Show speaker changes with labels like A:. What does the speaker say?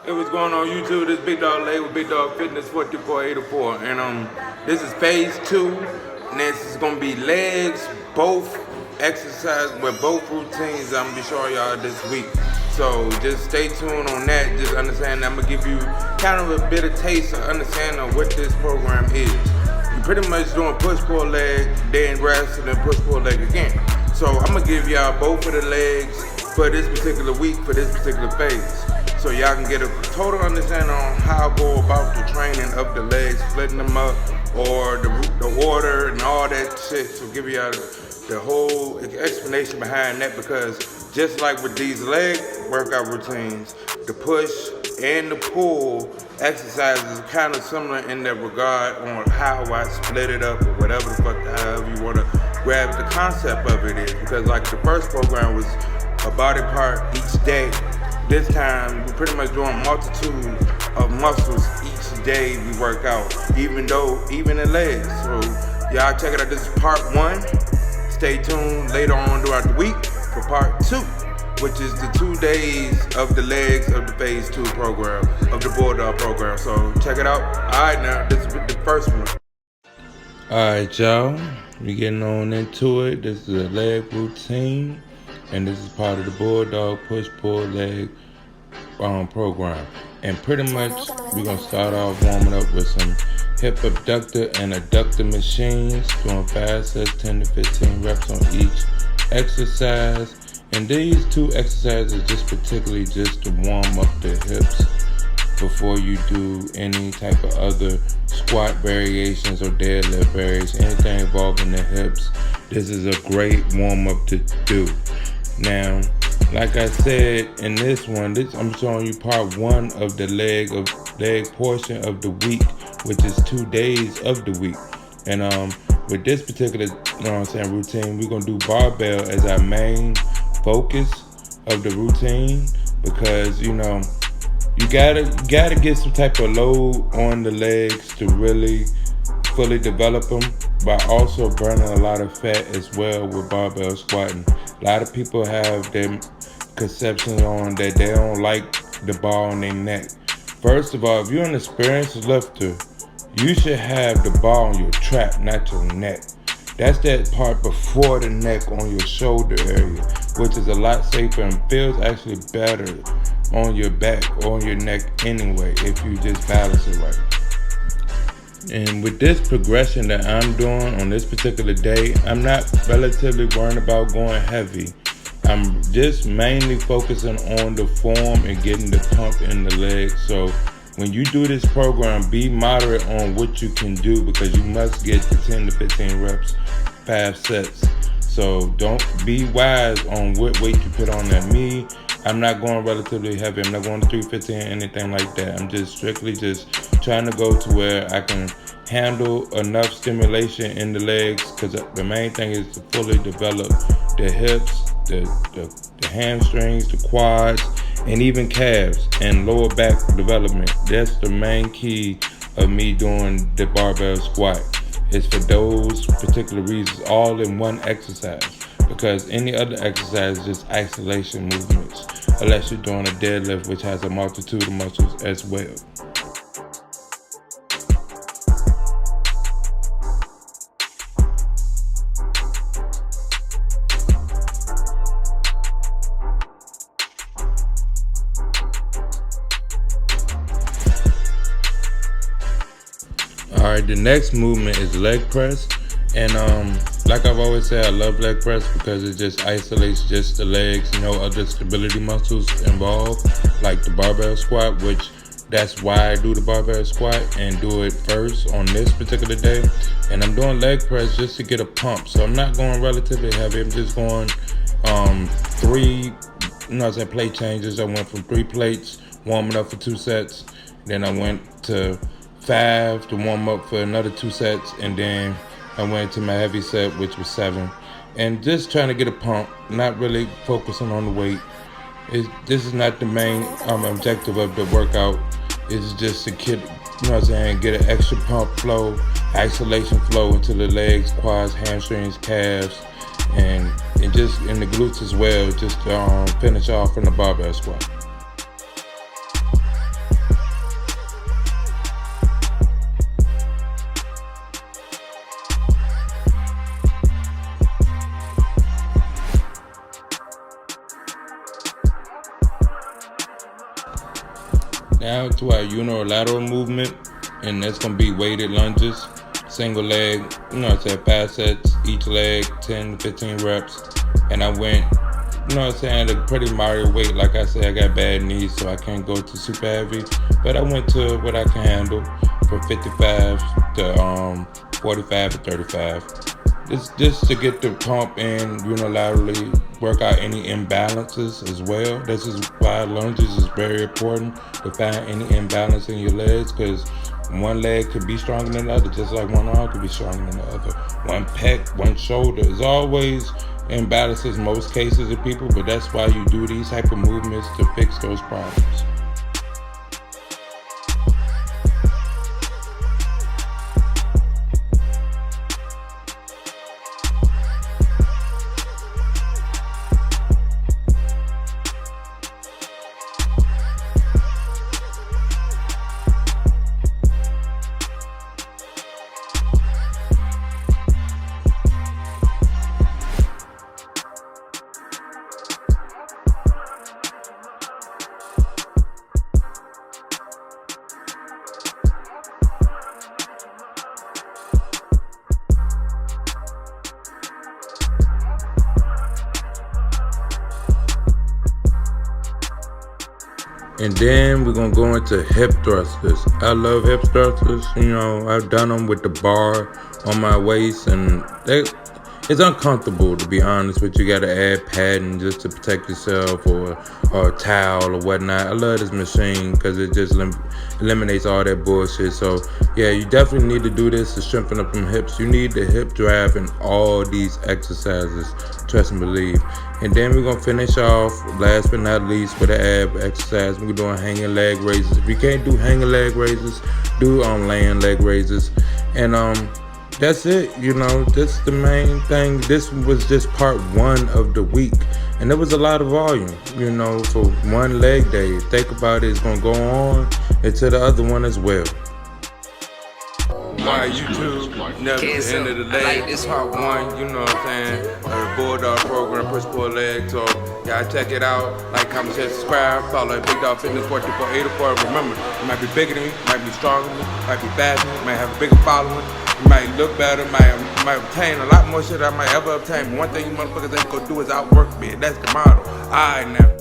A: Hey, what's going on YouTube? This Big Dog Lay with Big Dog Fitness 4484, and this is phase 2, and this is gonna be legs, both exercise with both routines. I'm gonna be showing y'all this week. So just stay tuned on that. Just understand I'm gonna give you kind of a bit of taste or understanding of what this program is. You're pretty much doing push-pull leg, then rest, and then push-pull leg again. So I'm gonna give y'all both of the legs for this particular week, for this particular phase. So y'all can get a total understanding on how I go about the training of the legs, splitting them up, or the order and all that shit. So give y'all the whole explanation behind that, because just like with these leg workout routines, the push and the pull exercises are kind of similar in that regard on how I split it up or whatever the fuck, however you want to grab the concept of it is. Because like the first program was a body part each day. This time, we're pretty much doing a multitude of muscles each day we work out, even in legs. So y'all check it out. This is part 1. Stay tuned later on throughout the week for part 2, which is the 2 days of the legs of the phase 2 program, of the Bulldog program. So check it out. All right, now this is the first one. All right, y'all. We getting on into it. This is a leg routine, and this is part of the Bulldog push-pull leg program. And pretty much we're gonna start off warming up with some hip abductor and adductor machines, doing 5 sets, 10 to 15 reps on each exercise. And these 2 exercises just particularly just to warm up the hips before you do any type of other squat variations or deadlift variations, anything involving the hips. This is a great warm up to do. Now, like I said in this one, I'm showing you part 1 of the leg portion of the week, which is 2 days of the week. And with this particular, routine, we're gonna do barbell as our main focus of the routine, because you gotta get some type of load on the legs to really fully develop them, but also burning a lot of fat as well with barbell squatting. A lot of people have their conception on that they don't like the ball in their neck. First of all, if you're an experienced lifter, you should have the ball on your trap, not your neck. That's that part before the neck on your shoulder area, which is a lot safer and feels actually better on your back or on your neck anyway, if you just balance it right. And with this progression that I'm doing on this particular day, I'm not relatively worried about going heavy. I'm just mainly focusing on the form and getting the pump in the legs. So when you do this program, be moderate on what you can do, because you must get the 10 to 15 reps, 5 sets. So don't be wise on what weight you put on that. Me, I'm not going relatively heavy. I'm not going to 315, anything like that. I'm just strictly just trying to go to where I can handle enough stimulation in the legs, because the main thing is to fully develop the hips, the hamstrings, the quads, and even calves and lower back development. That's the main key of me doing the barbell squat. It's for those particular reasons, all in one exercise, because any other exercise is just isolation movements, unless you're doing a deadlift, which has a multitude of muscles as well. Alright, the next movement is leg press. And like I've always said, I love leg press because it just isolates just the legs, no other stability muscles involved, like the barbell squat, which that's why I do the barbell squat and do it first on this particular day. And I'm doing leg press just to get a pump. So I'm not going relatively heavy. I'm just going 3, plate changes. I went from 3 plates, warming up for 2 sets. Then I went to 5 to warm up for another 2 sets, and then I went to my heavy set, which was 7, and just trying to get a pump, not really focusing on the weight. This is not the main objective of the workout. It's just to get, get an extra pump flow, isolation flow into the legs, quads, hamstrings, calves, and just in the glutes as well, just to finish off from the barbell squat. Now to our unilateral movement, and that's gonna be weighted lunges, single leg, you know what I'm saying, 5 sets, each leg, 10 to 15 reps. And I went, you know what I'm saying, at a pretty moderate weight. Like I said, I got bad knees, so I can't go to super heavy. But I went to what I can handle from 55 to 45 to 35. It's just to get the pump in unilaterally, work out any imbalances as well. This is why lunges is very important, to find any imbalance in your legs, because one leg could be stronger than the other, just like one arm could be stronger than the other. One pec, one shoulder is always imbalances most cases of people, but that's why you do these type of movements, to fix those problems. And then we're gonna go into hip thrusters. I love hip thrusters. You know, I've done them with the bar on my waist, and it's uncomfortable, to be honest. But you gotta add padding just to protect yourself, or a towel or whatnot. I love this machine because it just eliminates all that bullshit. So yeah, you definitely need to do this to strengthen up them hips. You need the hip drive in all these exercises. Trust and believe. And then we're gonna finish off, last but not least, with the ab exercise. We're doing hanging leg raises. If you can't do hanging leg raises, do laying leg raises. And that's it. You know, that's the main thing. This was just part 1 of the week, and there was a lot of volume, you know, for one leg day. Think about it, it's gonna go on into the other one as well. My YouTube, never the end of the leg. Like this part 1, you know what I'm saying? The Bulldog program, push pull leg. So y'all check it out. Like, comment, share, subscribe. Follow Big Dog Fitness 4484. Remember, you might be bigger than me, might be stronger than me, might be faster than me, might have a bigger following, you might look better, might obtain a lot more shit I might ever obtain. But one thing you motherfuckers ain't gonna do is outwork me. That's the motto. Alright now.